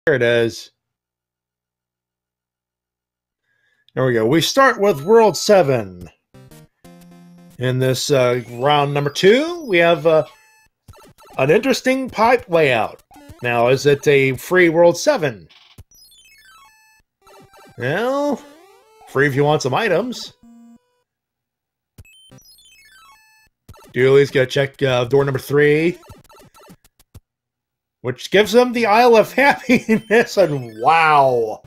Here it is. There we go. We start with World 7. In this round number 2, we have an interesting pipe layout. Now, is it a free World 7? Well, free if you want some items. Dooley's gonna check door number 3. Which gives him the Isle of Happiness, and wow!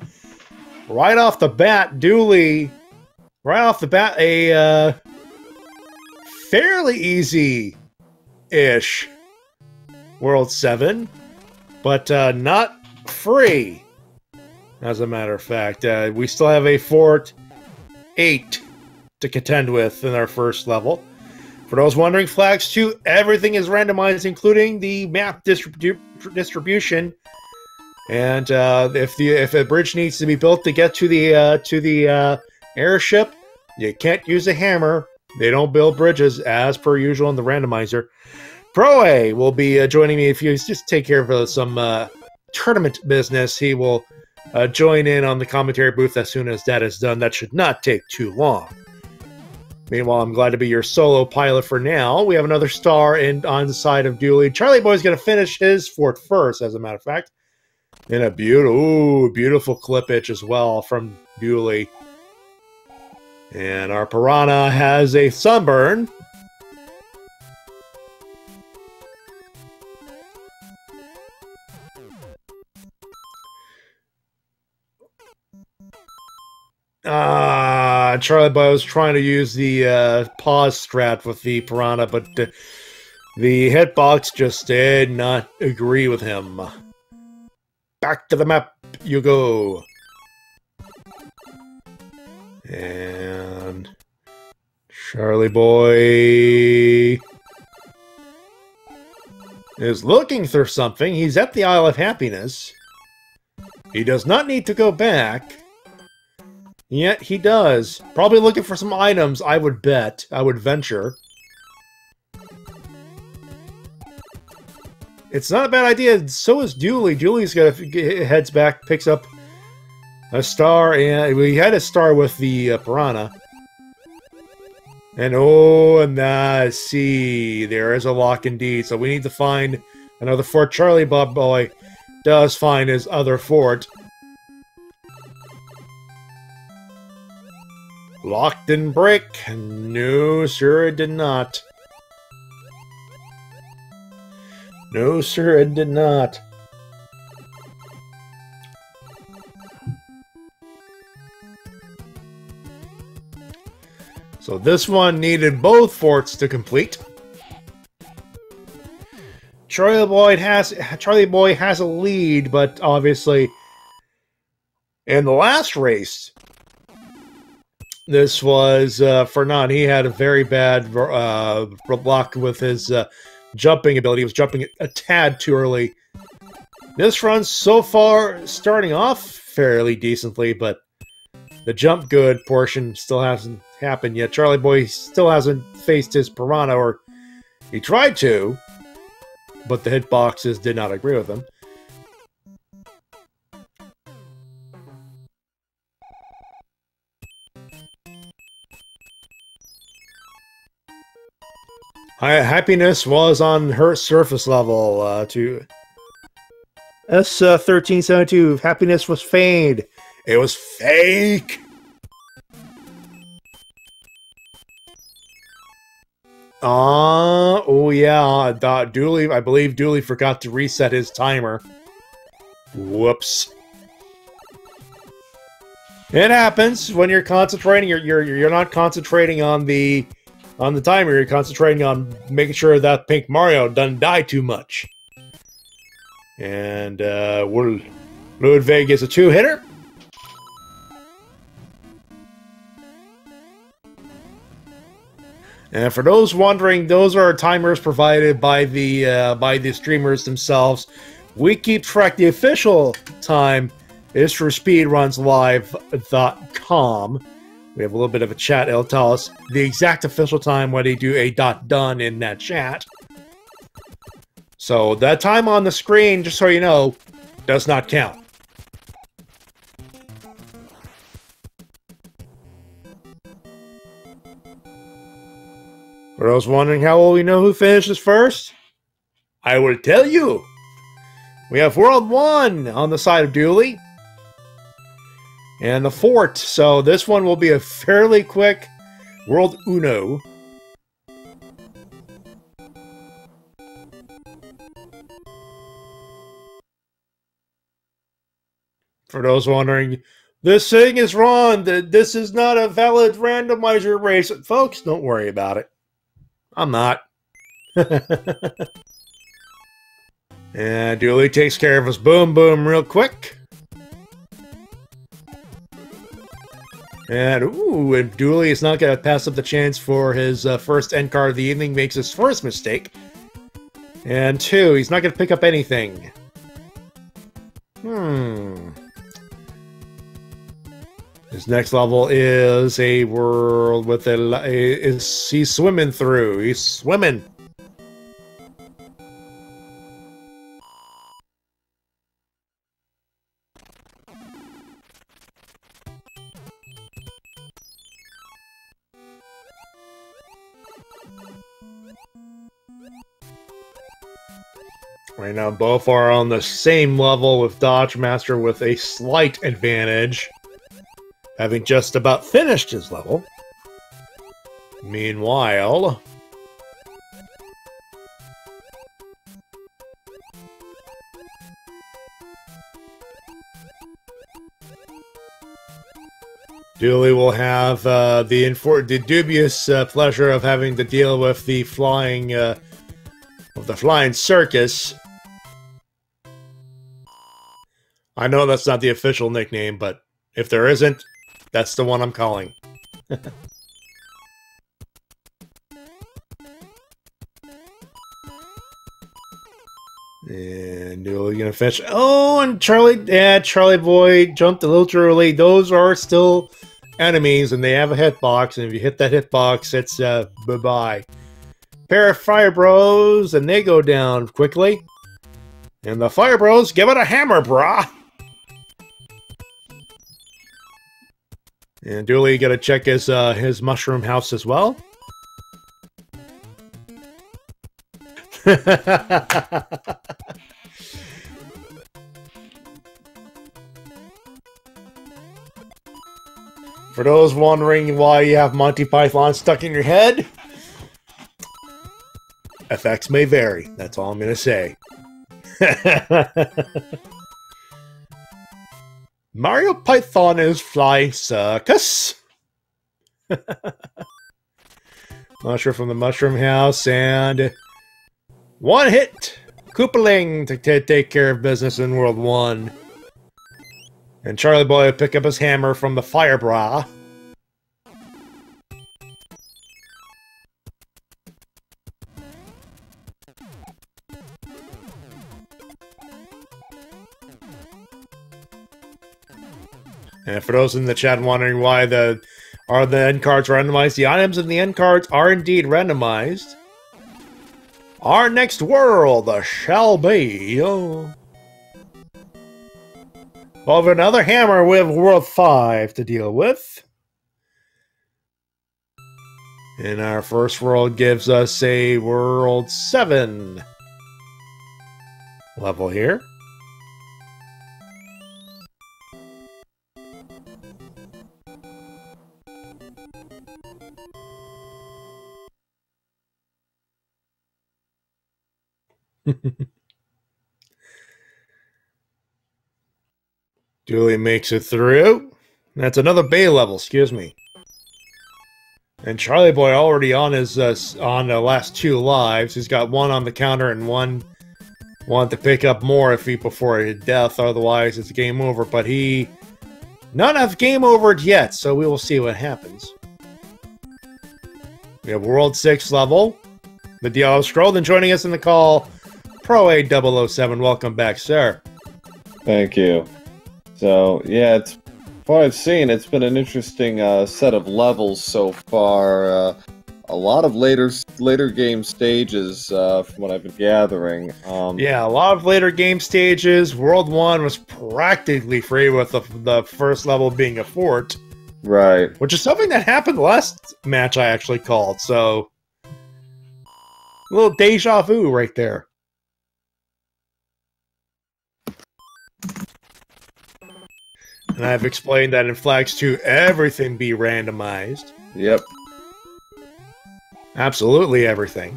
Right off the bat, Dooley... Right off the bat, a fairly easy-ish World 7, but not free, as a matter of fact. We still have a Fort 8 to contend with in our first level. For those wondering, Flags 2, everything is randomized, including the map distribution. And if a bridge needs to be built to get to the airship, you can't use a hammer. They don't build bridges as per usual in the randomizer. Pro A will be joining me if you just take care of some tournament business. He will join in on the commentary booth as soon as that is done. That should not take too long. Meanwhile, I'm glad to be your solo pilot for now. We have another star on the side of Dooley. Charlieboy's going to finish his fort first, as a matter of fact. And a beautiful clip itch as well from Dooley. And our Piranha has a sunburn. Charlieboy was trying to use the pause strat with the Piranha, but the hitbox just did not agree with him. Back to the map you go. And Charlieboy is looking for something. He's at the Isle of Happiness. He does not need to go back. Yet he does. Probably looking for some items, I would bet. I would venture. It's not a bad idea. So is Dooley. Dooley's heads back, picks up a star, and we had a star with the Piranha. And see, there is a lock indeed. So we need to find another fort. Charlieboy does find his other fort. Locked in brick. No, sir, it did not. No, sir, it did not. So this one needed both forts to complete. Charlieboy has a lead, but obviously in the last race, this was Fernand. He had a very bad block with his jumping ability. He was jumping a tad too early. This run so far starting off fairly decently, but the jump good portion still hasn't happened yet. Charlieboy still hasn't faced his Piranha, or he tried to, but the hitboxes did not agree with him. Happiness was on her surface level to S1372. Happiness was feigned. It was fake. Oh yeah, Dooley. I believe Dooley forgot to reset his timer. Whoops. It happens when you're concentrating. You're not concentrating on the timer. You're concentrating on making sure that Pink Mario doesn't die too much. And Ludwig is a 2-hitter. And for those wondering, those are timers provided by the streamers themselves. We keep track. The official time is for speedrunslive.com. We have a little bit of a chat. It'll tell us the exact official time when they do a .done in that chat. So that time on the screen, just so you know, does not count. For those wondering how will we know who finishes first, I will tell you. We have World 1 on the side of Dooley. And the fort. So this one will be a fairly quick World Uno. For those wondering, this thing is wrong. This is not a valid randomizer race. Folks, don't worry about it. I'm not. And Dooley takes care of his boom boom real quick. And and Dooley is not going to pass up the chance for his first end card of the evening. Makes his first mistake. And 2, he's not going to pick up anything. His next level is a world with he's swimming through. He's swimming. Right now, both are on the same level with Dodgemaster with a slight advantage, having just about finished his level. Meanwhile, Dooley will have the dubious pleasure of having to deal with the flying circus. I know that's not the official nickname, but if there isn't, that's the one I'm calling. And Dooley gonna fetch. Oh, and Charlieboy jumped a little too early. Those are still enemies, and they have a hitbox. And if you hit that hitbox, it's bye-bye. Pair of Fire Bros, and they go down quickly. And the Fire Bros give it a hammer, brah. And Dooley gotta check his mushroom house as well. For those wondering why you have Monty Python stuck in your head, effects may vary. That's all I'm gonna say. Mario Python is Flying Circus. Mushroom from the Mushroom House, and one hit! Koopaling to take care of business in World 1. And Charlieboy will pick up his hammer from the Fire Bra. And for those in the chat wondering why are the end cards randomized, the items in the end cards are indeed randomized. Our next world shall be of another hammer. We have World 5 to deal with. And our first world gives us a World 7 level here. Dooley makes it through. That's another Bay level, excuse me. And Charlieboy already on his on the last 2 lives. He's got 1 on the counter and 1 to pick up more before his death. Otherwise, it's game over. But he not have game overed yet, so we will see what happens. We have World 6 level. The Diallo Scroll. Then joining us in the call, Pro A007. Welcome back, sir. Thank you. So, yeah, it's from what I've seen, it's been an interesting set of levels so far. A lot of later game stages, from what I've been gathering. Yeah, a lot of later game stages. World 1 was practically free with the first level being a fort. Right. Which is something that happened last match I actually called, so A little deja vu right there. And I've explained that in Flags 2, everything be randomized. Yep. Absolutely everything.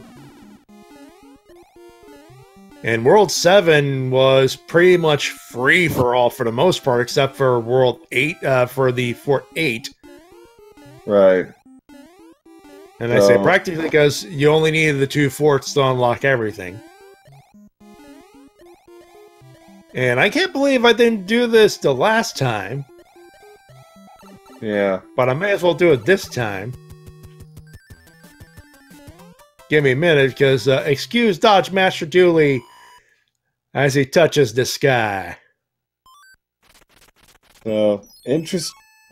And World 7 was pretty much free for all for the most part, except for World 8, for the Fort 8. Right. And I say practically because you only needed the 2 forts to unlock everything. And I can't believe I didn't do this the last time. Yeah. But I may as well do it this time. Give me a minute, because excuse dodgemasterdooley as he touches the sky. So,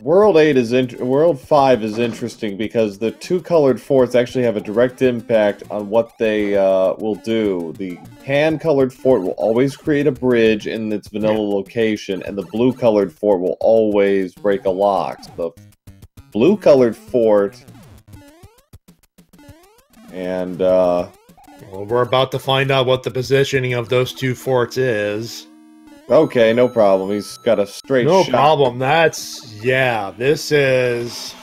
World 8 is World 5 is interesting because the 2 colored forts actually have a direct impact on what they will do. The tan colored fort will always create a bridge in its vanilla location, and the blue colored fort will always break a lock. So the blue colored fort and well, we're about to find out what the positioning of those 2 forts is. okay, no problem. He's got a straight No shot. problem. That's... yeah, this is...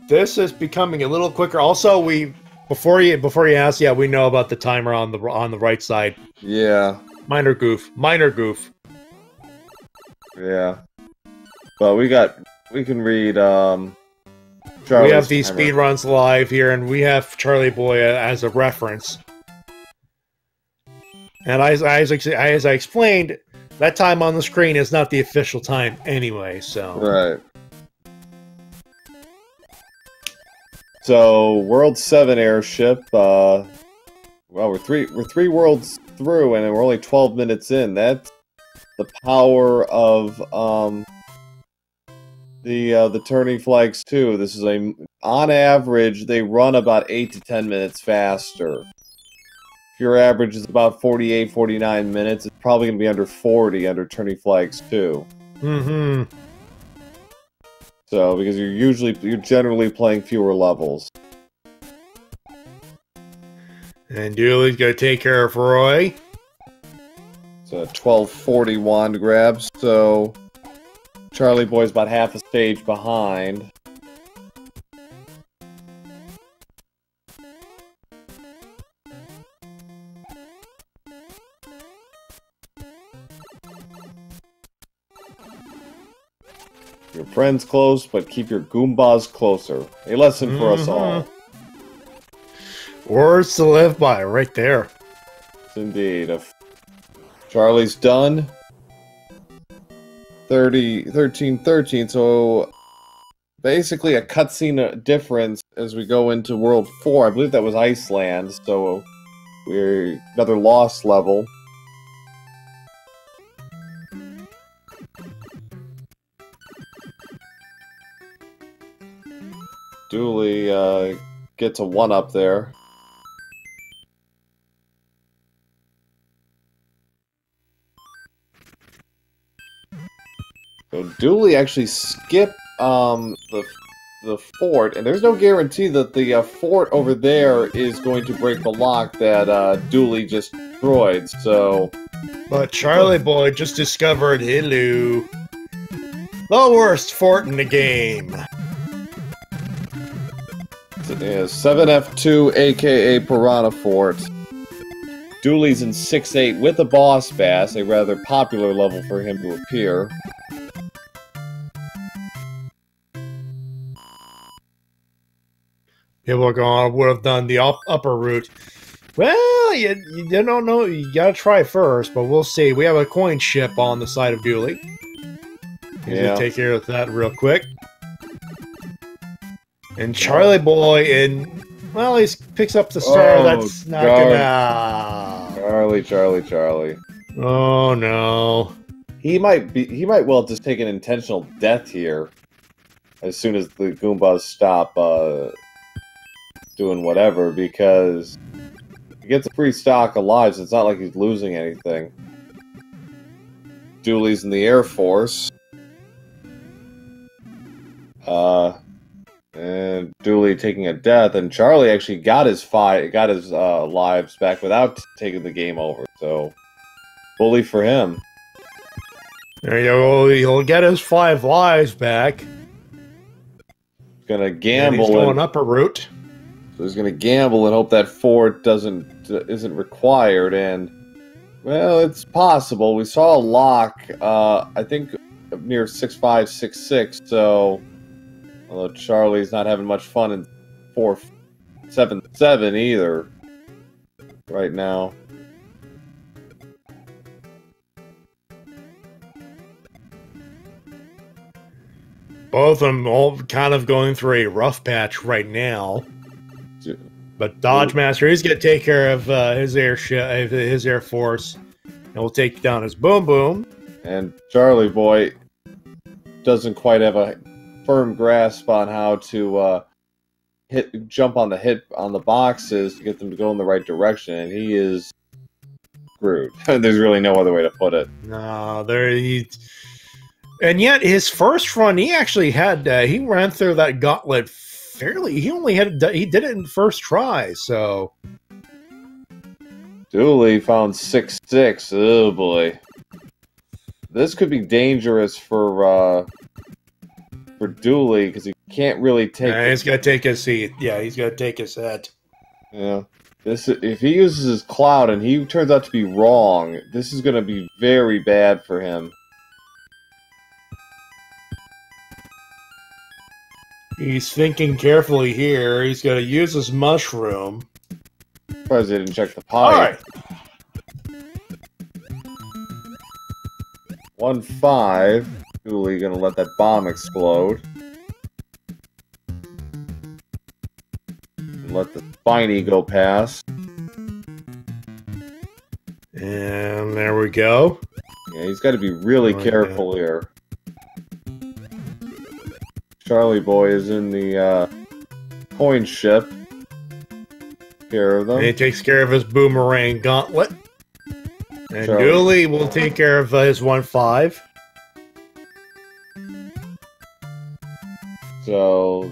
this is becoming a little quicker. Also, before you ask, yeah, we know about the timer on the right side. Yeah. Minor goof. Minor goof. Yeah. But we can read We have these timer. speedruns live here, and we have Charlieboy as a reference. And as I explained, that time on the screen is not the official time anyway, so... Right. So, World 7 airship, well, we're three worlds through, and we're only 12 minutes in. That's the power of, the Turning Flags 2. This is on average, they run about 8 to 10 minutes faster. If your average is about 48, 49 minutes, it's probably going to be under 40 under Turning Flags 2. Mm-hmm. So, because you're generally playing fewer levels. And Dooley's gonna take care of Roy. It's a 1240 wand grab, so Charlieboy's about half a stage behind. Your friends close, but keep your Goombas closer. A lesson for us all. Words to live by, right there. Yes, indeed. If Charlie's done. 13, so basically a cutscene difference as we go into World 4. I believe that was Iceland, so we're another lost level. Dooley gets a 1-up there. So Dooley actually skipped the fort, and there's no guarantee that the fort over there is going to break the lock that Dooley just destroyed. So, but Charlieboy just discovered hello, the worst fort in the game. 7F2, aka Piranha Fort. Dooley's in 6-8 with a boss bass, a rather popular level for him to appear. People are going, would have done the upper route. Well, you don't know. You gotta try first, but we'll see. We have a coin ship on the side of Dooley. He's gonna take care of that real quick. And Charlieboy, well, he picks up the star. Oh, that's not gonna. Charlie. Oh no. He might well just take an intentional death here. As soon as the Goombas stop doing whatever, because he gets a free stock of lives. It's not like he's losing anything. Dooley's in the Air Force. And Dooley taking a death, and Charlie actually got his lives back without taking the game over. So, bully for him. There you go. He'll get his 5 lives back. He's gonna gamble. And he's going up a route. So he's gonna gamble and hope that 4 isn't required. And well, it's possible. We saw a lock. I think near 6566. So. Although Charlie's not having much fun in 477 either right now. Both of them all kind of going through a rough patch right now. But Dodgemaster, he's going to take care of his airship, his Air Force, and we'll take down his Boom Boom. And Charlieboy doesn't quite have a firm grasp on how to jump on the boxes to get them to go in the right direction, and he is screwed. There's really no other way to put it. No, and yet his first run, he actually had he ran through that gauntlet fairly. He did it in first try. So Dooley found 6-6. Oh boy, this could be dangerous for Dooley, because he can't really take. He's got to take his seat. Yeah, he's got to take his head. Yeah, if he uses his cloud and he turns out to be wrong, this is going to be very bad for him. He's thinking carefully here. He's got to use his mushroom. Surprised they didn't check the pipe. All right. 1-5. Dooley gonna let that bomb explode. And let the spiny go past. And there we go. Yeah, he's got to be really careful here. Charlieboy is in the coin ship. Care of them. And he takes care of his boomerang gauntlet. And Dooley will take care of his 1-5. So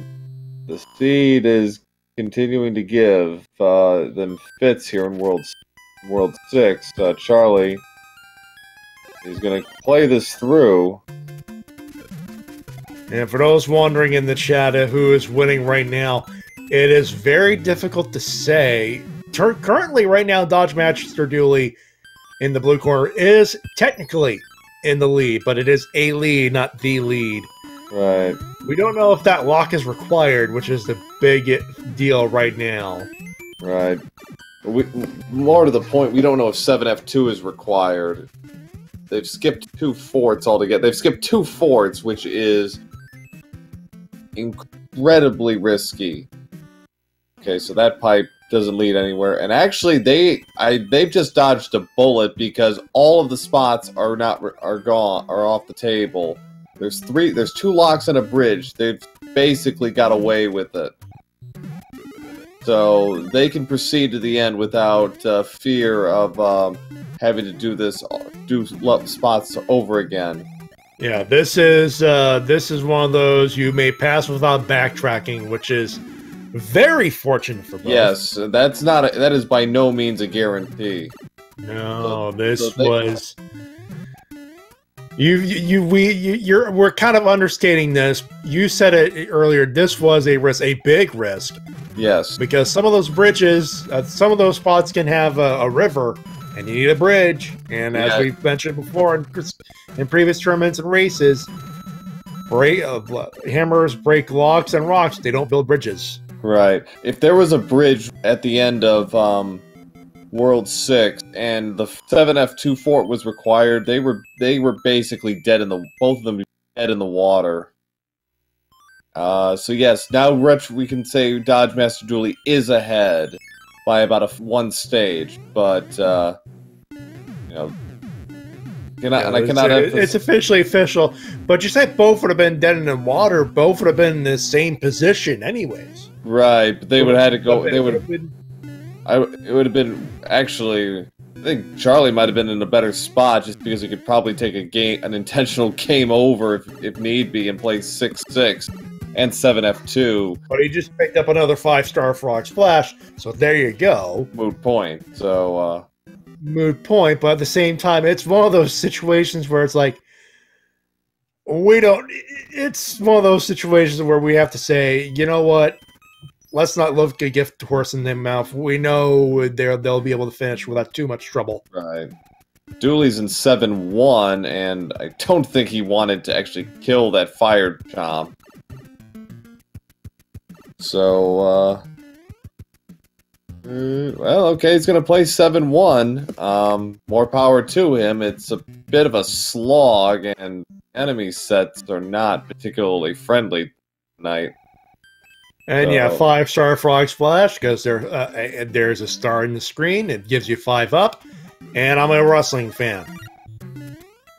the seed is continuing to give them fits here in World 6. Charlie is going to play this through. And for those wondering in the chat who is winning right now, it is very difficult to say. Currently, right now, Dodgemaster Dooley in the blue corner is technically in the lead, but it is a lead, not the lead. Right. We don't know if that lock is required, which is the big deal right now. Right. More to the point, we don't know if 7F2 is required. They've skipped 2 forts altogether. They've skipped 2 forts, which is incredibly risky. Okay, so that pipe doesn't lead anywhere. And actually, they've just dodged a bullet because all of the spots are off the table. There's 2 locks and a bridge. They've basically got away with it. So they can proceed to the end without fear of having to do spots over again. Yeah, this is one of those you may pass without backtracking, which is very fortunate for both. Yes, that is by no means a guarantee. No, we're kind of understating this. You said it earlier. This was a risk, a big risk. Yes, because some of those bridges, some of those spots can have a river, and you need a bridge. And as we've mentioned before in previous tournaments and races, hammers break locks and rocks. They don't build bridges. Right. If there was a bridge at the end of World 6 and the 7F2 fort was required, they were basically dead both of them dead in the water. So yes, now we can say Dodgemaster Dooley is ahead by about 1 stage, but it's officially official. But you said both would have been dead in the water. Both would have been in the same position, anyways. Right, but they would have had to go. It would have been actually. I think Charlie might have been in a better spot just because he could probably take an intentional game over if need be, and play 6-6. and 7F2. But he just picked up another 5-star Frog Splash, so there you go. Moot point. So, moot point, but at the same time, it's one of those situations where it's like, it's one of those situations where we have to say, you know what, let's not look a gift horse in the mouth. We know they'll be able to finish without too much trouble. Right. Dooley's in 7-1, and I don't think he wanted to actually kill that fire chomp. So, well, okay, he's going to play 7-1. More power to him. It's a bit of a slog, and enemy sets are not particularly friendly tonight. And so, yeah, 5-star Frog Splash, because there's a star in the screen. It gives you 5 up. And I'm a wrestling fan.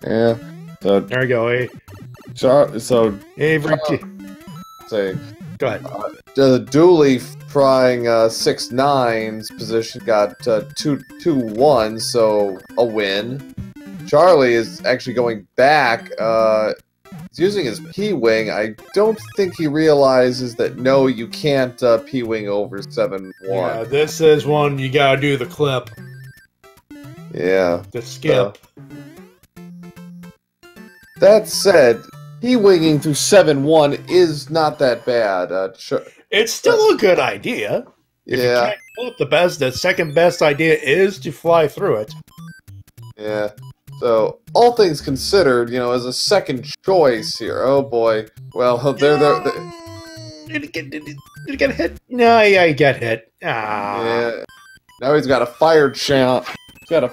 Yeah. So there we go. Avery say, go ahead. Dooley trying 6-9's position got 2-1, so a win. Charlie is actually going back. He's using his P-Wing. I don't think he realizes that, no, you can't P-Wing over 7-1. Yeah, this is one you gotta do the clip. Yeah. The skip. That said, P-Winging through 7-1 is not that bad. It's still a good idea. If you can't flip the second best idea is to fly through it. Yeah. So, all things considered, you know, as a second choice here, oh boy. Well, they're Did it get hit? No, yeah, he got hit. Yeah. Now he's got a fire champ. He's got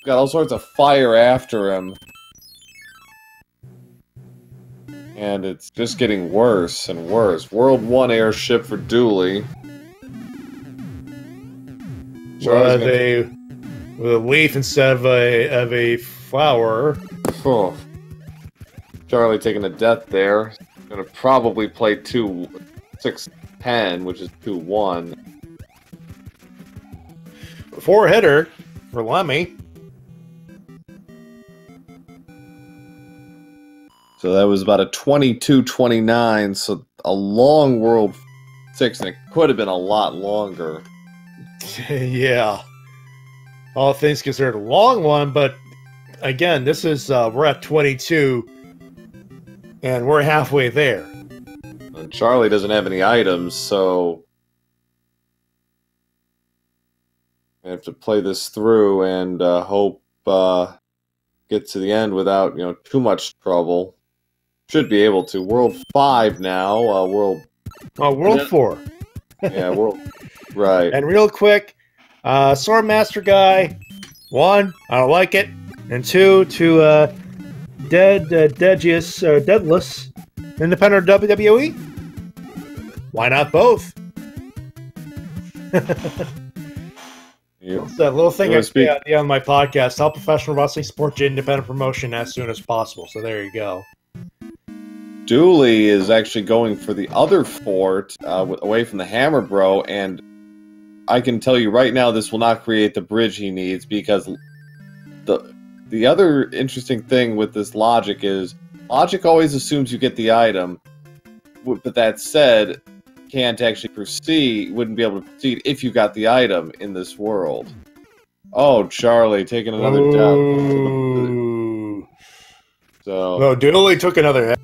all sorts of fire after him. And it's just getting worse and worse. World 1 airship for Dooley. With a leaf instead of a flower. Oh. Charlie taking a death there. Gonna probably play 6-10, which is 2-1. 4-hitter for Lemmy. So that was about a 22-29, so a long World 6, and it could have been a lot longer. Yeah. All things considered, a long one, but again, this is, we're at 22, and we're halfway there. And Charlie doesn't have any items, so I have to play this through and hope get to the end without, you know, too much trouble. Should be able to. World 5 now. World 4. Yeah, right. And real quick, Swordmaster guy, 1, I don't like it, and 2, to Deadless, independent WWE. Why not both? It's that little thing I say at the end of my podcast: help professional wrestling support your independent promotion as soon as possible. So there you go. Dooley is actually going for the other fort away from the Hammer Bro, and I can tell you right now this will not create the bridge he needs, because the other interesting thing with this logic is logic always assumes you get the item, but that said, can't actually proceed, wouldn't be able to proceed if you got the item in this world. Oh, Charlie taking another death. So, no, Dooley took another hit.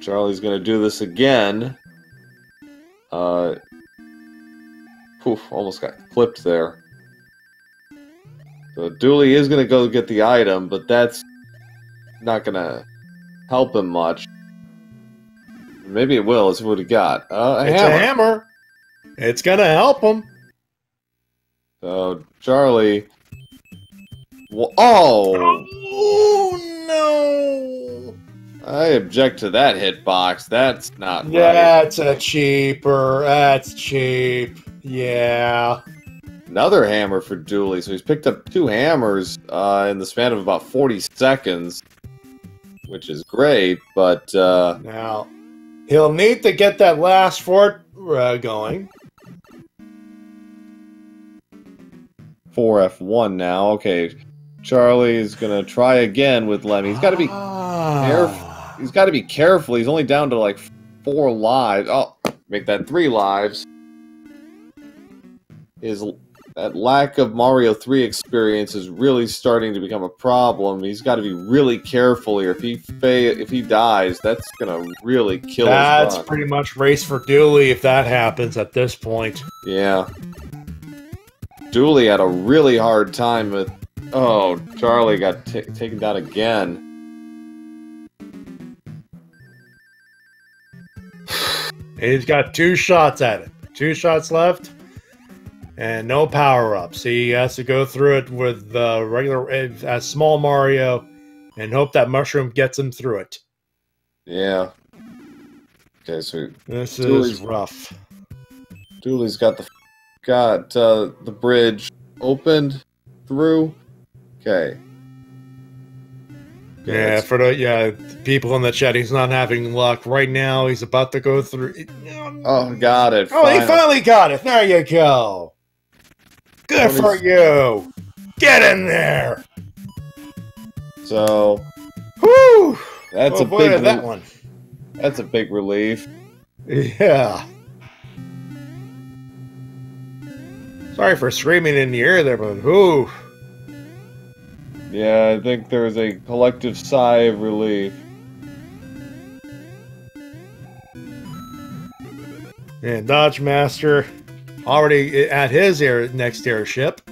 Charlie's gonna do this again. Almost got clipped there. So Dooley is gonna go get the item, but that's not gonna help him much. Maybe it will. Let's see what he got. It's a hammer. It's gonna help him. So Charlie. Oh no! I object to that hitbox. That's not right. That's That's cheap. Yeah. Another hammer for Dooley. So he's picked up 2 hammers in the span of about 40 seconds, which is great, but now he'll need to get that last fort going. 4F1 now. Okay. Charlie is gonna try again with Lemmy. He's got to be careful. He's got to be careful. He's only down to like 4 lives. Oh, make that 3 lives. That lack of Mario 3 experience is really starting to become a problem. He's got to be really careful here. If he dies, that's gonna really kill his run. That's pretty much race for Dooley if that happens at this point. Yeah. Dooley had a really hard time with... Oh, Charlie got taken down again. He's got 2 shots at it. 2 shots left. And no power-ups. He has to go through it with as small Mario and hope that mushroom gets him through it. Yeah. Okay, so this is rough. Dooley's got the bridge opened through. Okay. Yeah, for the people in the chat, he's not having luck right now. He's about to go through. Oh, got it. Oh, he finally got it. There you go. Good for you. Get in there. So, whoo! That's that one. That's a big relief. Yeah. Sorry for screaming in the air there, but whoo. Yeah, I think there's a collective sigh of relief. And Dodge Master already at his next airship.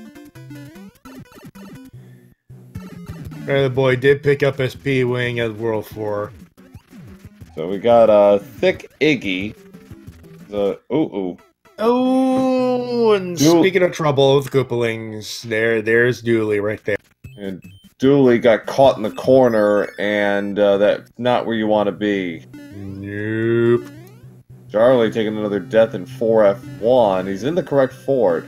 The boy did pick up his P-Wing at World 4. So we got Thick Iggy. Oh, and speaking of trouble with Koopalings, there's Dooley right there. And Dooley got caught in the corner, and that's not where you want to be. Nope. Charlie taking another death in 4F1. He's in the correct fort.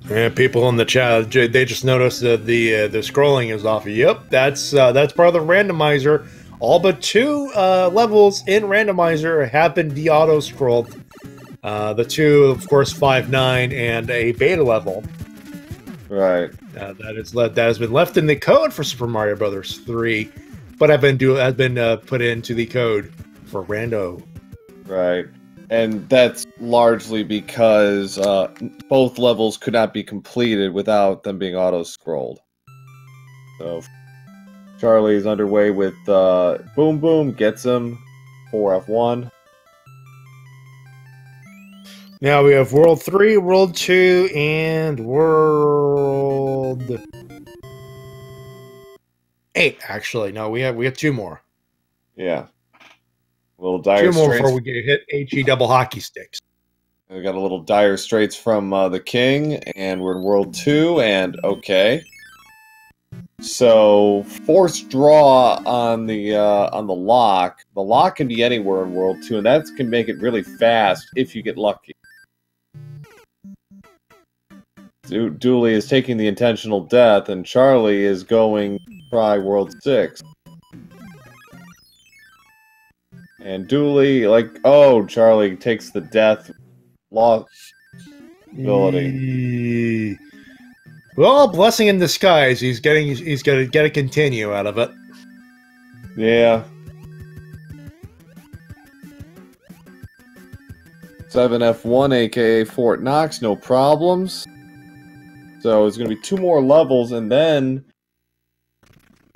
Yeah, people in the chat, they just noticed that the scrolling is off. Yep, that's part of the randomizer. All but 2 levels in randomizer have been de-auto-scrolled. The 2, of course, 5-9 and a beta level. Right. That has been left in the code for Super Mario Brothers 3, but has been put into the code for Rando. Right. And that's largely because both levels could not be completed without them being auto-scrolled. So, Charlie's underway with Boom Boom, gets him, 4F1. Now we have World 3, World 2, and World 8, actually. No, we have 2 more. Yeah. Little dire 2 more straits. before we get hit HE double hockey sticks. We got a little dire straits from the King, and we're in World 2, and okay. So, forced draw on the lock. The lock can be anywhere in World 2, and that can make it really fast if you get lucky. Dooley is taking the intentional death, and Charlie is going to try World 6. And Dooley, Charlie takes the death loss ability. Well, blessing in disguise. He's gonna get a continue out of it. Yeah. 7F1, aka Fort Knox, no problems. So it's gonna be 2 more levels, and then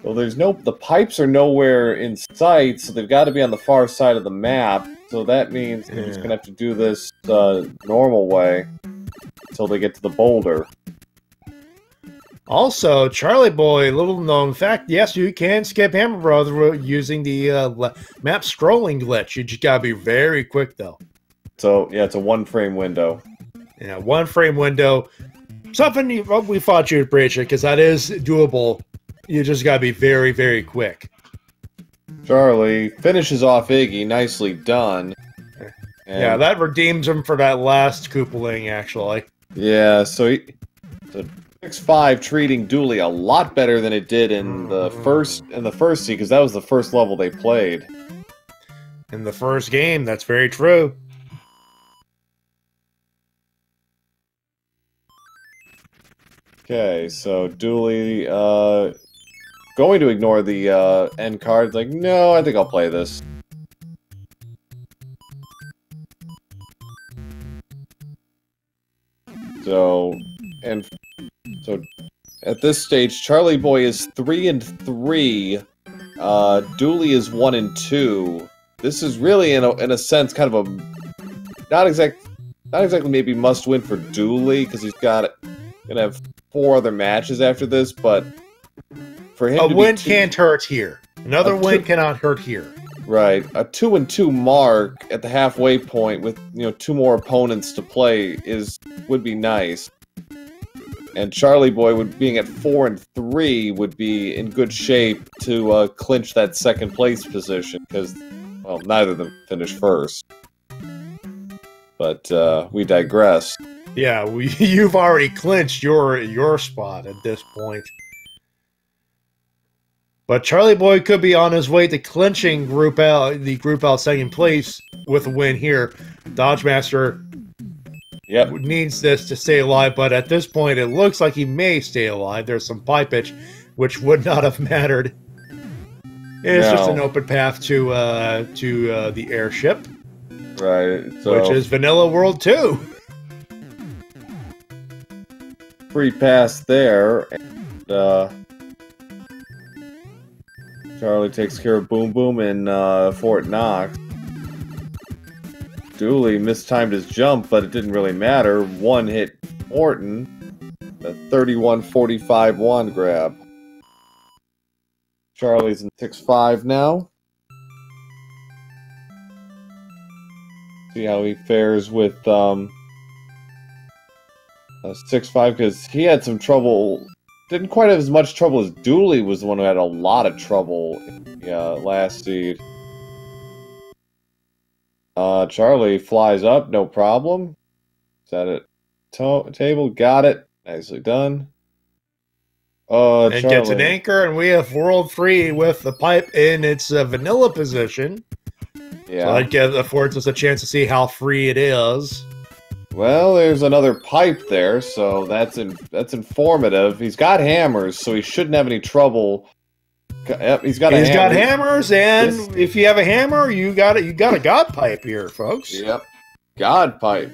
the pipes are nowhere in sight, so they've got to be on the far side of the map. So that means they're just gonna have to do this normal way until they get to the boulder. Also, Charlieboy, little known fact, yes, you can skip Hammer Brother using the map scrolling glitch. You just gotta be very quick, though. So, yeah, it's a 1-frame window. Yeah, 1-frame window. Something we thought you'd appreciate, because that is doable. You just gotta be very, very quick. Charlie finishes off Iggy, nicely done. Yeah, that redeems him for that last Koopaling, actually. Yeah, so 6-5 treating Dooley a lot better than it did in the first seed, because that was the first level they played. In the first game, that's very true. Okay, so Dooley, going to ignore the, end cards. Like, no, I think I'll play this. So, so at this stage, Charlieboy is 3-3. Dooley is 1-2. This is really, in a sense, kind of a not exactly maybe must win for Dooley because he's gonna have 4 other matches after this. But for him, a win can't hurt here. Another win cannot hurt here. Right, a 2-2 mark at the halfway point with 2 more opponents to play would be nice. And Charlieboy being at 4-3 would be in good shape to clinch that second place position because, well, neither of them finished first. But we digress. Yeah, you've already clinched your spot at this point. But Charlieboy could be on his way to clinching the group out second place with a win here. Dodgemaster needs this to stay alive, but at this point it looks like he may stay alive. There's some pipage, which would not have mattered. It's just an open path to the airship. Right. So, which is Vanilla World 2. Free pass there. And, Charlie takes care of Boom Boom in Fort Knox. Dooley mistimed his jump, but it didn't really matter. One hit Orton. A 31-45-1 grab. Charlie's in 6-5 now. See how he fares with 6-5, because he had some trouble. Didn't quite have as much trouble as Dooley was the one who had a lot of trouble in the last seed. Charlie flies up, no problem. Set it table, got it. Nicely done. And Charlie gets an anchor, and we have World 3 with the pipe in its vanilla position. Yeah. So that affords us a chance to see how free it is. Well, there's another pipe there, so that's informative. He's got hammers, so he shouldn't have any trouble. Yep, he's got hammers, and if you have a hammer, you got a god pipe here, folks. Yep, god pipe.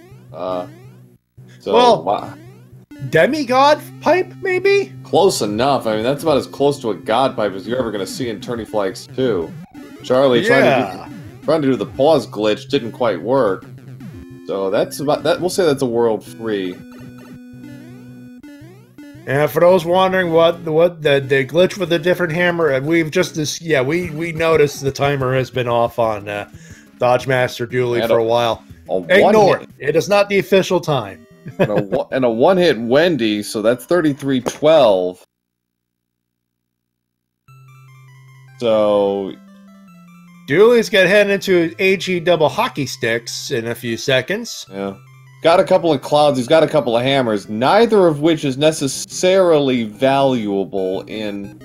Demigod pipe, maybe? Close enough. I mean, that's about as close to a god pipe as you're ever going to see in Tourney Flags 2. Charlie trying to do the pause glitch didn't quite work. So that's about that. We'll say that's a World 3. And for those wondering what the glitch with the different hammer, we've just we noticed the timer has been off on dodgemasterdooley for a while. Ignore it. It is not the official time. and a one-hit Wendy, so that's 33-12. So Dooley's got heading into AG double hockey sticks in a few seconds. Yeah. Got a couple of clouds, he's got a couple of hammers, neither of which is necessarily valuable in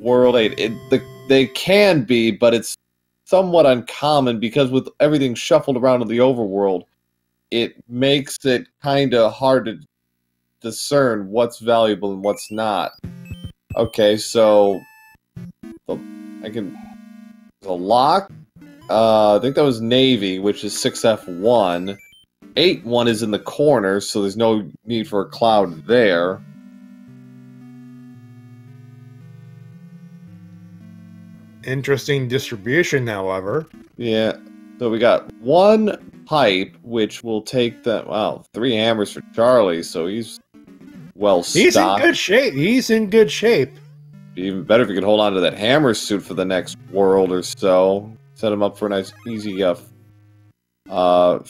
World 8. They can be, but it's somewhat uncommon because with everything shuffled around in the overworld, it makes it kind of hard to discern what's valuable and what's not. Okay, so the lock. I think that was Navy, which is 6F1. 8-1 is in the corner, so there's no need for a cloud there. Interesting distribution, however. Yeah. So we got one pipe, which will take the 3 hammers for Charlie, so he's well stocked. He's in good shape. He's in good shape. Be even better if he could hold on to that hammer suit for the next world or so. Set him up for a nice, easy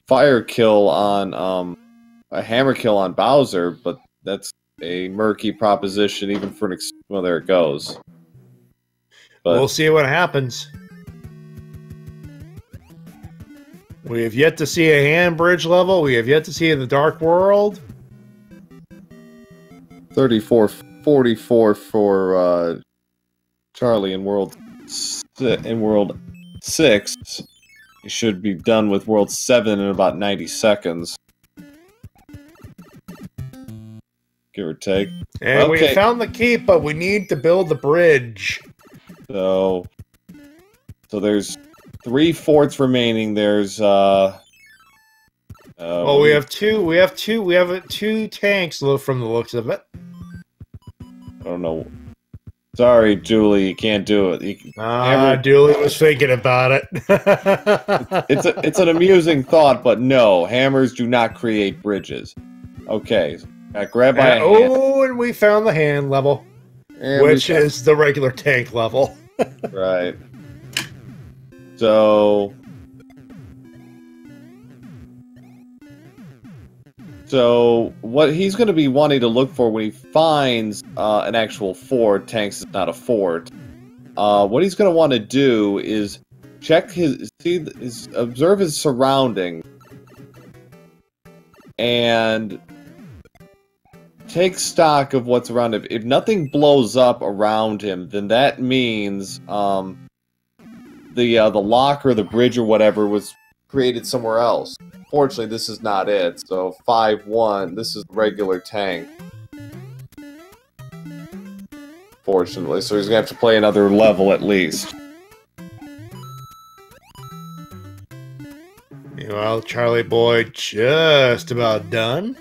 fire kill on a hammer kill on Bowser, but that's a murky proposition even for an well, there it goes. But we'll see what happens. We have yet to see a hand bridge level. We have yet to see the Dark World. 34-44 for Charlie in World 6. He should be done with World 7 in about 90 seconds. give or take. And we found the keep, but we need to build the bridge. So there's 3 forts remaining. There's well, we have two tanks from the looks of it. I don't know. Sorry, Dooley, you can't do it. Dooley was thinking about it. it's an amusing thought, but no, hammers do not create bridges. Okay, grab by a hand. Oh, and we found the hand level, which is the regular tank level. Right. So what he's going to be wanting to look for when he finds an actual fort, tanks is not a fort, what he's going to want to do is check observe his surroundings and take stock of what's around him. If nothing blows up around him, then that means the lock or the bridge or whatever was created somewhere else. Fortunately, this is not it. So 5-1, this is regular tank. Fortunately, so he's gonna have to play another level at least. Meanwhile, Charlieboy just about done.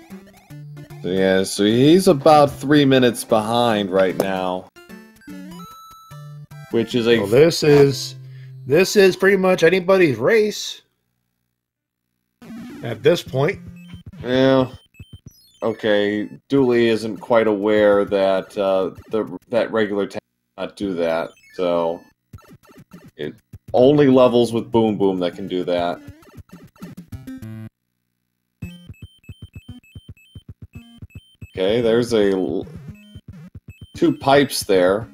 So yeah, so he's about 3 minutes behind right now, which is a. Well, this is pretty much anybody's race. At this point. Yeah. Okay, Dooley isn't quite aware that that regular tank cannot do that, so it only levels with Boom Boom that can do that. Okay, there's 2 pipes there.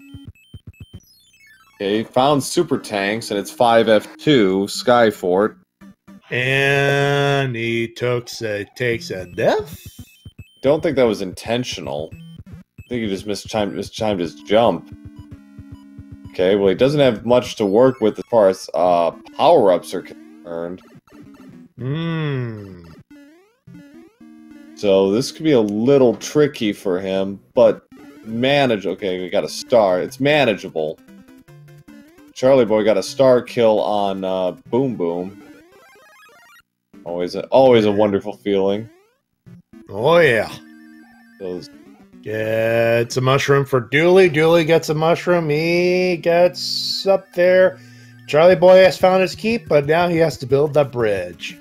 Okay, found super tanks, and it's 5F2 Skyfort. And he takes a death? Don't think that was intentional. I think he just mistimed his jump. Okay, well, he doesn't have much to work with as far as power-ups are concerned. So this could be a little tricky for him, but okay, we got a star. It's manageable. Charlieboy got a star kill on Boom Boom. Always a wonderful feeling. Oh yeah. Gets a mushroom for Dooley. Dooley gets a mushroom. He gets up there. Charlieboy has found his keep, but now he has to build the bridge.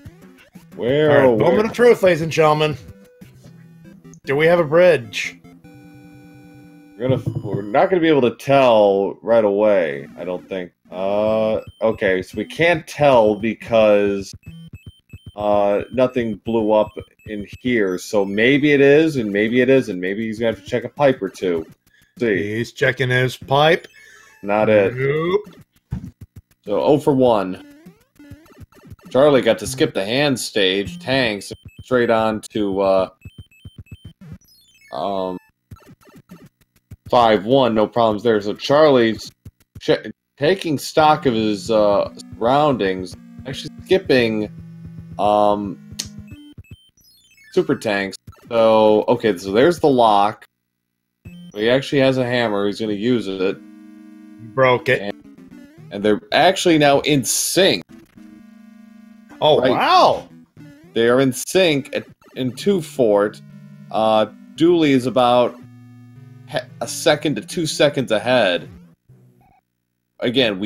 Moment of truth, ladies and gentlemen. Do we have a bridge? We're not gonna be able to tell right away, I don't think. Okay, so we can't tell because nothing blew up in here, so maybe it is, and maybe it isn't. Maybe he's gonna have to check a pipe or two. See. He's checking his pipe. Not it. Nope. So 0 for 1. Charlie got to skip the hand stage, tanks, straight on to 5-1, no problems there. So Charlie's taking stock of his surroundings, actually skipping super tanks. So, okay, so there's the lock. He actually has a hammer. He's going to use it. Broke it. And they're actually now in sync. Oh, right? Wow! They are in sync in 2 fort. Dooley is about a second to 2 seconds ahead. Again,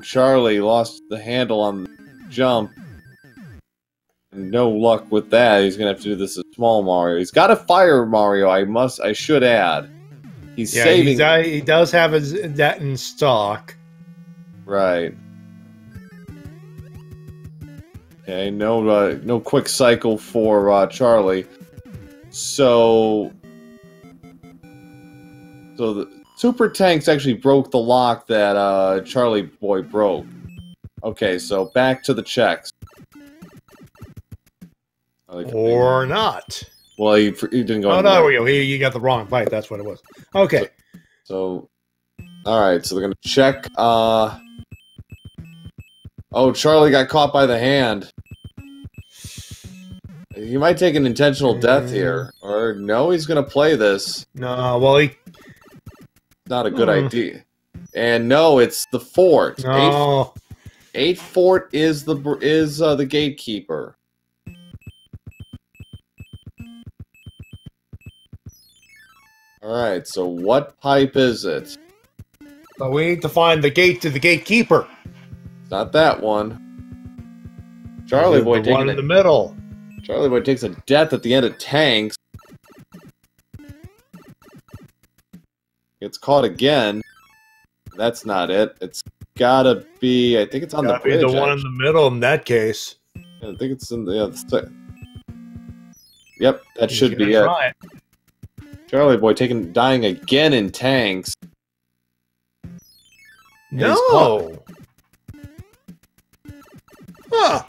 Charlie lost the handle on the jump. No luck with that. He's gonna have to do this as small Mario. He's got a fire Mario. I should add. He's saving. He does have that in stock. Right. Okay. No quick cycle for Charlie. So the super tanks actually broke the lock that Charlieboy broke. Okay. So back to the checks. Or not. Well, he didn't go. Oh, no, there we go. You got the wrong pipe. That's what it was. Okay. So all right. So they're gonna check. Oh, Charlie got caught by the hand. He might take an intentional death here. Or no, he's going to play this. No, well, he... Not a good idea. And no, it's the fort. No. 8 fort is the gatekeeper. Alright, so what pipe is it? So we need to find the gate to the gatekeeper. It's not that one. Charlieboy the one in the middle. Charlieboy takes a death at the end of tanks. Gets caught again. That's not it. It's gotta be. I think it's on the bridge. Be the one in the middle in that case. I think it's in the. Yep, that should be it. Charlieboy dying again in tanks. No. Huh.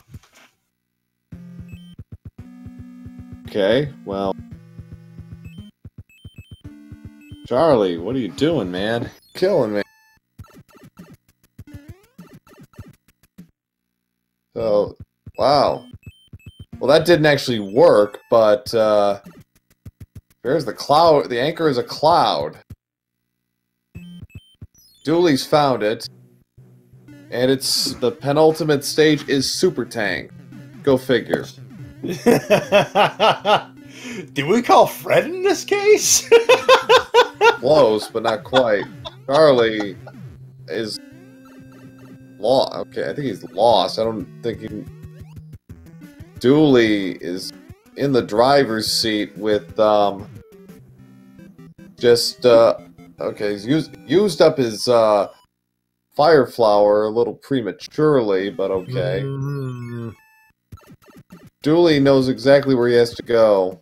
Okay, well. Charlie, what are you doing, man? Killing me. So, wow. Well, that didn't actually work, but, there's the cloud. The anchor is a cloud. Dooley's found it. And it's the penultimate stage is Super Tank. Go figure. Did we call Fred in this case? Close, but not quite. Charlie is lost. Okay, I think he's lost. I don't think he... Dooley is in the driver's seat with, okay, he's used up his, fire flower a little prematurely, but okay. Dooley knows exactly where he has to go.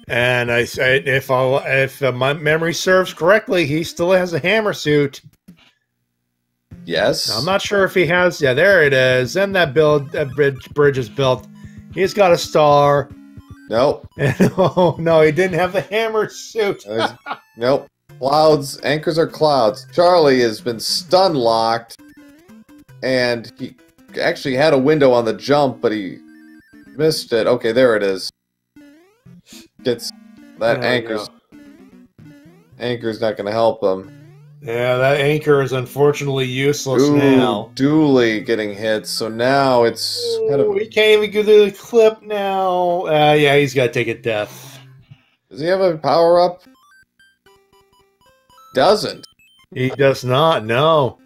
And if my memory serves correctly, he still has a hammer suit. Yes. I'm not sure if he has. Yeah, there it is. And that bridge is built. He's got a star. Nope. Oh no, he didn't have the hammer suit. Nope. Clouds. Anchors are clouds. Charlie has been stun locked, and he actually had a window on the jump, but he missed it. Okay, there it is. Gets that anchor's not going to help him. Yeah, that anchor is unfortunately useless now. Dooley getting hit, so now it's kind of... He can't even go through the clip now. Yeah, he's got to take a death. Does he have a power-up? Doesn't. He does not, no.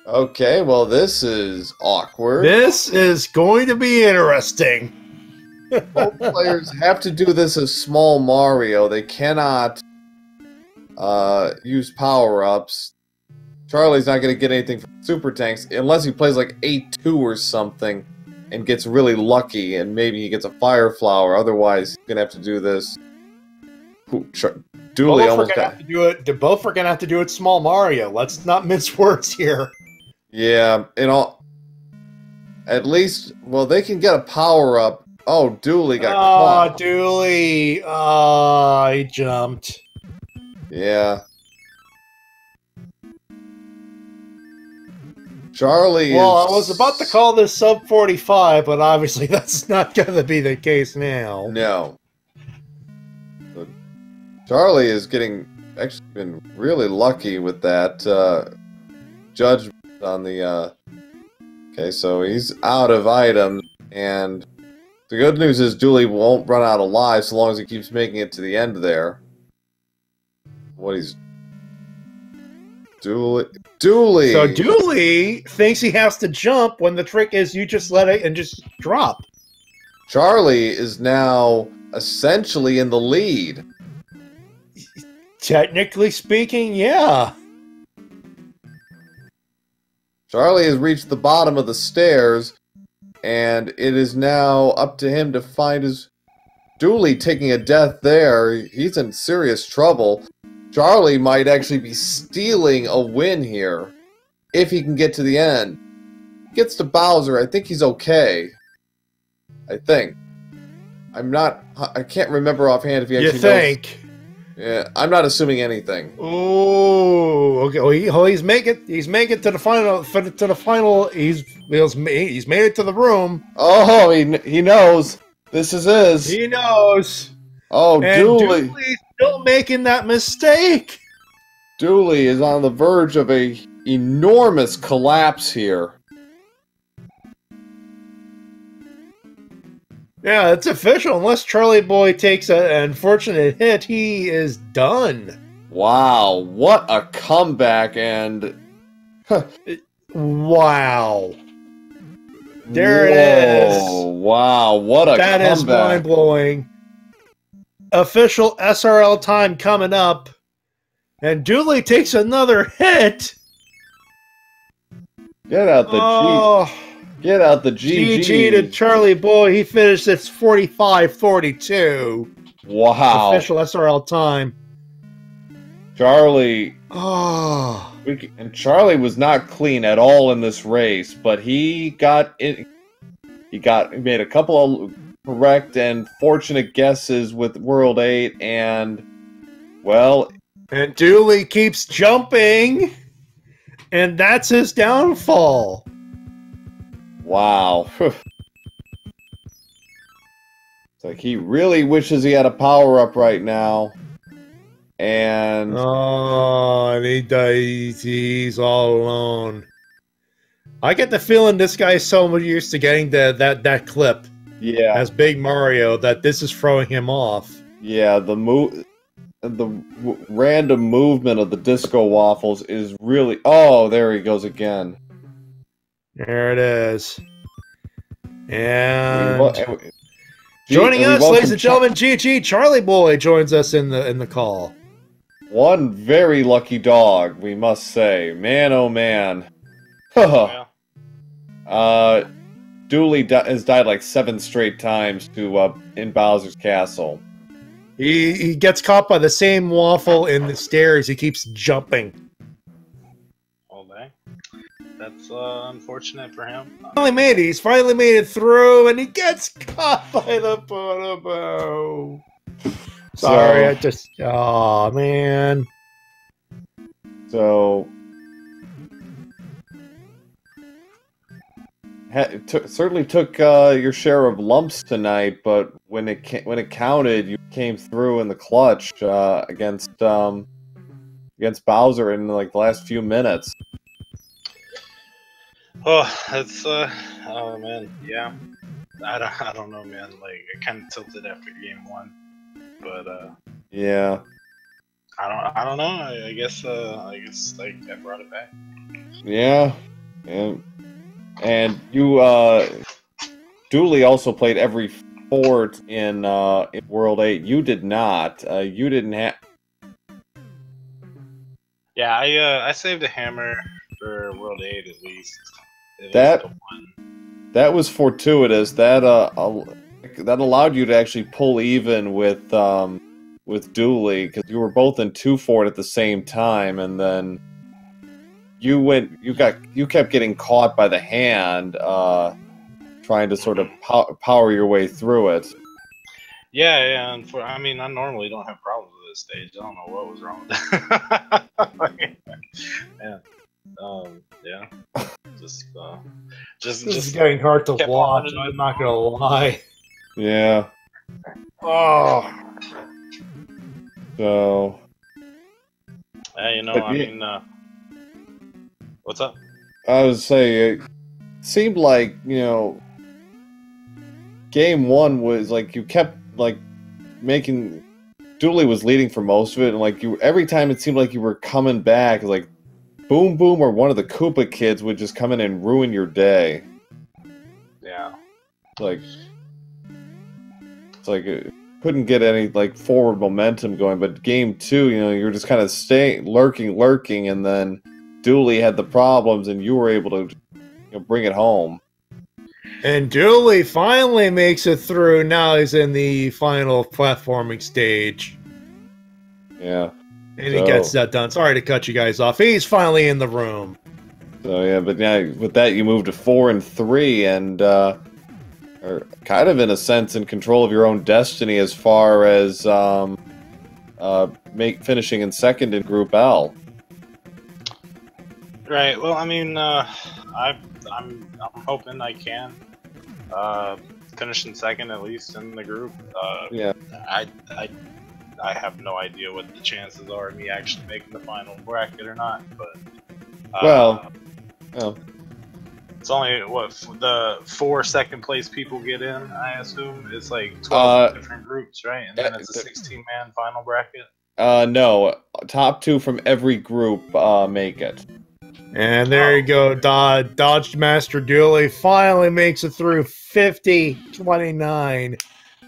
Okay, well, this is awkward. This is going to be interesting. Both players have to do this as small Mario. They cannot use power-ups. Charlie's not going to get anything from Super Tanks unless he plays like 8-2 or something and gets really lucky and maybe he gets a Fire Flower. Otherwise, he's going to have to do this. Dooley almost got... Both are going to have to do it small Mario. Let's not mince words here. Yeah, at least, well, they can get a power-up. Oh, Dooley got caught. Oh, Dooley. Oh, he jumped. Yeah. Charlie Well, I was about to call this sub 45, but obviously that's not going to be the case now. No. But Charlie is actually been really lucky with that judgment on the... Okay, so he's out of items, and... The good news is Dooley won't run out of lives so long as he keeps making it to the end there. Dooley. So Dooley thinks he has to jump when the trick is you just let it and just drop. Charlie is now essentially in the lead. Technically speaking, yeah. Charlie has reached the bottom of the stairs, and it is now up to him to find his... Dooley taking a death there. He's in serious trouble. Charlie might actually be stealing a win here. If he can get to the end. Gets to Bowser, I think he's okay. I think. I can't remember offhand if he actually knows. You think? Yeah, I'm not assuming anything. Oh, okay. Well, he's making it to the final. He's made it to the room. Oh, he knows. This is his. He knows. Oh, And Dooley. Dooley's still making that mistake. Dooley is on the verge of a enormous collapse here. Yeah, it's official. Unless Charlieboy takes an unfortunate hit, he is done. Wow, what a comeback, and... Wow. There it is. Wow, what a comeback. That is mind-blowing. Official SRL time coming up. And Dooley takes another hit. Get out the Get out the GG. GG to Charlieboy. He finished at 45-42. Wow. Official SRL time. Charlie. Oh. And Charlie was not clean at all in this race, but he got it. He made a couple of correct and fortunate guesses with World 8, and well. And Dooley keeps jumping, and that's his downfall. Wow. It's like he really wishes he had a power-up right now. And... oh, and he's all alone. I get the feeling this guy's so much used to getting that clip. Yeah. As Big Mario, that this is throwing him off. Yeah, the random movement of the disco waffles is really... oh, there he goes again. There it is. And joining us, ladies and gentlemen, GG Charlieboy joins us in the call. One very lucky dog, we must say. Man, oh man. Dooley has died like 7 straight times in Bowser's Castle. He gets caught by the same waffle in the stairs. He keeps jumping. That's unfortunate for him. He's finally made it through, and he gets caught by the bonobo. Sorry, I just... oh, man. So... certainly took your share of lumps tonight, but when it counted, you came through in the clutch against Bowser in like the last few minutes. Oh, that's oh man, yeah. I don't know, man. Like I kind of tilted after game 1, but yeah. I don't know. I guess I brought it back. Yeah, and you Dooley also played every fort in World 8. You did not. You didn't have. Yeah, I saved a hammer for World 8 at least. That was fortuitous. That allowed you to actually pull even with Dooley, because you were both in 2 fort at the same time, and then you kept getting caught by the hand, trying to sort of power your way through it. Yeah, and I mean, I normally don't have problems with this stage. I don't know what was wrong with that. Yeah. Just this is getting hard to watch. I'm not gonna lie. Yeah. Oh. So. You know, I mean, what's up? I was saying, it seemed like, you know, game 1 was like you kept like making. Dooley was leading for most of it, and like every time it seemed like you were coming back, like. Boom Boom or one of the Koopa kids would just come in and ruin your day. Yeah. It's like it couldn't get any like forward momentum going, but game 2, you know, you were just kind of lurking, and then Dooley had the problems, and you were able to bring it home. And Dooley finally makes it through. Now he's in the final platforming stage. Yeah. And he gets that done. Sorry to cut you guys off. He's finally in the room. So yeah, but now with that you move to 4 and 3, and are kind of in a sense in control of your own destiny as far as finishing in second in Group L. Right. Well, I mean, I'm hoping I can finish in second at least in the group. Yeah. I have no idea what the chances are of me actually making the final bracket or not, but Well, it's only what the 4 second place people get in. I assume it's like 12 different groups, right? And then it's a 16-man final bracket. No, top 2 from every group make it. And there you go, dodgemasterdooley finally makes it through 50-29,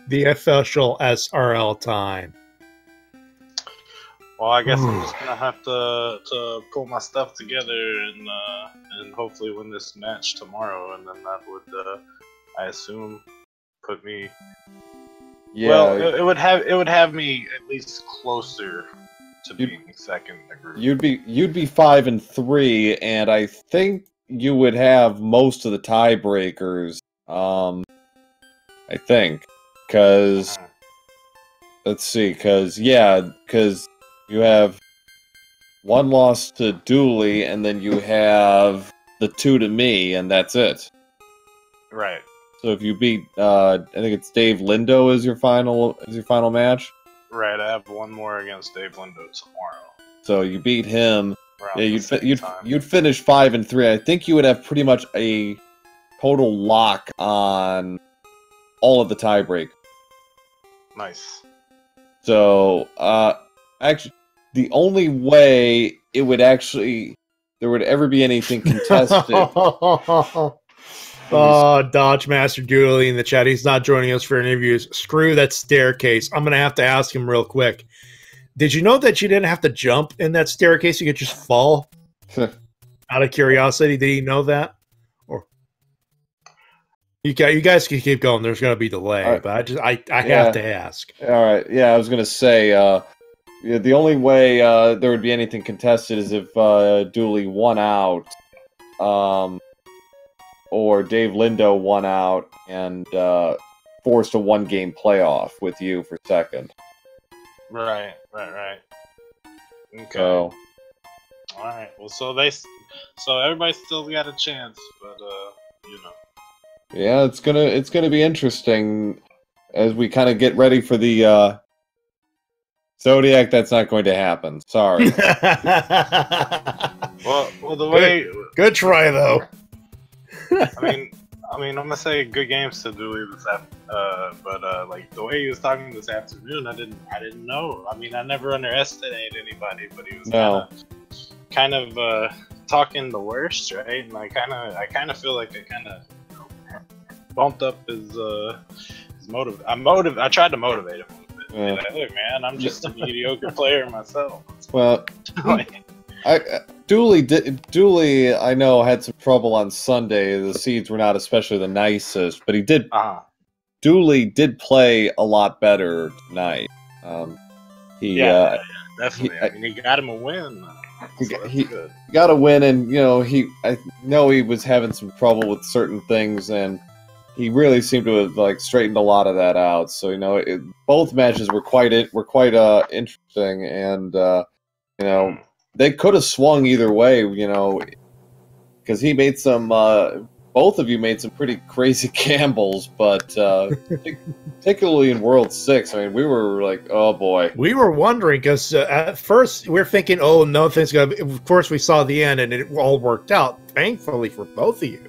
the official SRL time. Well, I guess I'm just gonna have to pull my stuff together and hopefully win this match tomorrow, and then that would, I assume, put me. Yeah. Well, it would have me at least closer to being second in the group. You'd be 5-3, and I think you would have most of the tiebreakers. I think, because let's see, because you have 1 loss to Dooley, and then you have the 2 to me, and that's it. Right. So if you beat, I think it's Dave Lindo is your final match. Right. I have 1 more against Dave Lindo tomorrow. So you beat him. Around You'd finish 5-3. I think you would have pretty much a total lock on all of the tiebreak. Nice. So, actually, the only way there would ever be anything contested. Oh, dodgemasterdooley in the chat. He's not joining us for interviews. Screw that staircase. I'm going to have to ask him real quick. Did you know that you didn't have to jump in that staircase? You could just fall? Out of curiosity, did he know that? Or you guys can keep going. There's going to be delay, but I have to ask. All right. Yeah, I was going to say, the only way there would be anything contested is if Dooley won out, or Dave Lindo won out and forced a 1-game playoff with you for second. Right. Okay. So, all right. Well, so everybody still got a chance, but you know. Yeah, it's gonna be interesting as we kind of get ready for the Zodiac. That's not going to happen. Sorry. well, the way. Good try though. I mean, I'm gonna say good games to Dooley this but like the way he was talking this afternoon, I didn't know. I mean, I never underestimated anybody, but he was kind of talking the worst, right? And I kind of feel like I kind of bumped up his motive. I tried to motivate him a little bit. Yeah. Like, look, man, I'm just a mediocre player myself. Well, Dooley, I know, had some trouble on Sunday. The seeds were not especially the nicest, but he did. Dooley did play a lot better tonight. Definitely. I mean, he got him a win. He got a win, and I know he was having some trouble with certain things, and he really seemed to have straightened a lot of that out. So both matches were quite interesting, and they could have swung either way, because he made some. Both of you made some pretty crazy gambles, but particularly in World 6, I mean, we were like, oh boy. We were wondering, because at first we were thinking, oh, nothing's going to. Of course, we saw the end, and it all worked out, thankfully, for both of you.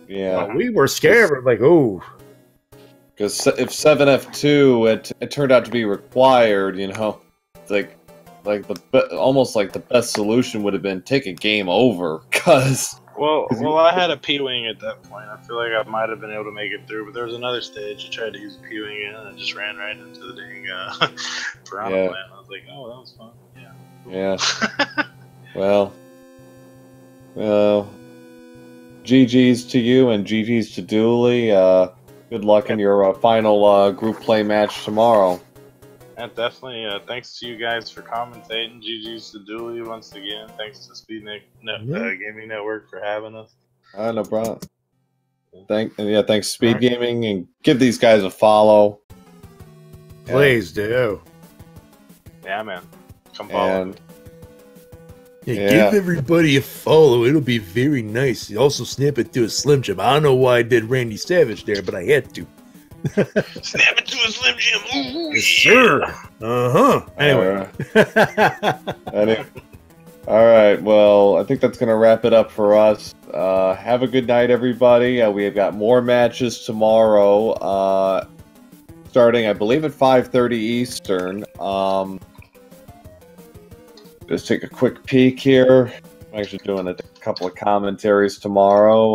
Yeah. But we were scared. We're like, ooh. Because if 7F2 it turned out to be required, it's almost like the best solution would have been take a game over, because. Well, I had a P-Wing at that point. I feel like I might have been able to make it through, but there was another stage I tried to use a P-Wing in, and I just ran right into the dang piranha plant. I was like, oh, that was fun. Yeah. Yeah. Well, GG's to you and GG's to Dooley. Good luck in your final group play match tomorrow. And definitely, thanks to you guys for commentating. GG's to Dooley once again. Thanks to Gaming Network for having us. No problem. Thanks Speed Gaming, and give these guys a follow. Please do. Yeah, man. Come follow me. Give everybody a follow. It'll be very nice. Also, snap it to a Slim Jim. I don't know why I did Randy Savage there, but I had to. Snap it to a Slim Jim. Ooh, Yes, sir. Anyway. All right. Well, I think that's going to wrap it up for us. Have a good night, everybody. We have got more matches tomorrow, starting, I believe, at 5:30 Eastern. Just take a quick peek here. I'm actually doing a couple of commentaries tomorrow.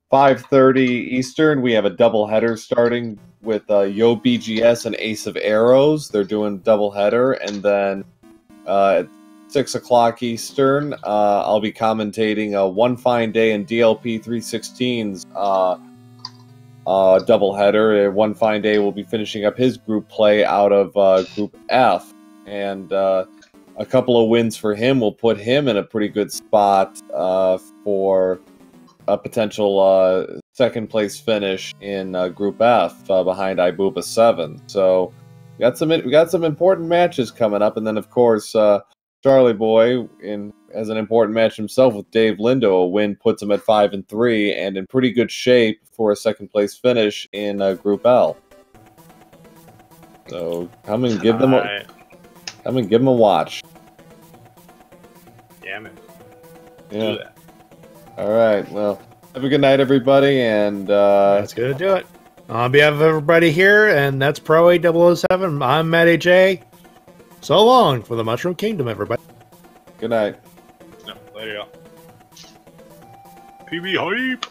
5:30 Eastern, we have a doubleheader starting with Yo BGS and Ace of Arrows. They're doing doubleheader, and then at 6 o'clock Eastern, I'll be commentating One Fine Day and DLP 316's doubleheader. One Fine Day will be finishing up his group play out of Group F. And a couple of wins for him will put him in a pretty good spot for a potential second place finish in Group F behind Ibuba 7. So we got some important matches coming up, and then of course Charlieboy has an important match himself with Dave Lindo. A win puts him at 5-3 and in pretty good shape for a second place finish in Group L. So come and give them a watch. Yeah, man. Yeah. Do that. All right. Well, have a good night, everybody, and that's gonna do it. On behalf of everybody here, and that's Pro 8007. I'm Matt AJ. So long for the Mushroom Kingdom, everybody. Good night. No, later, y'all. PB hype.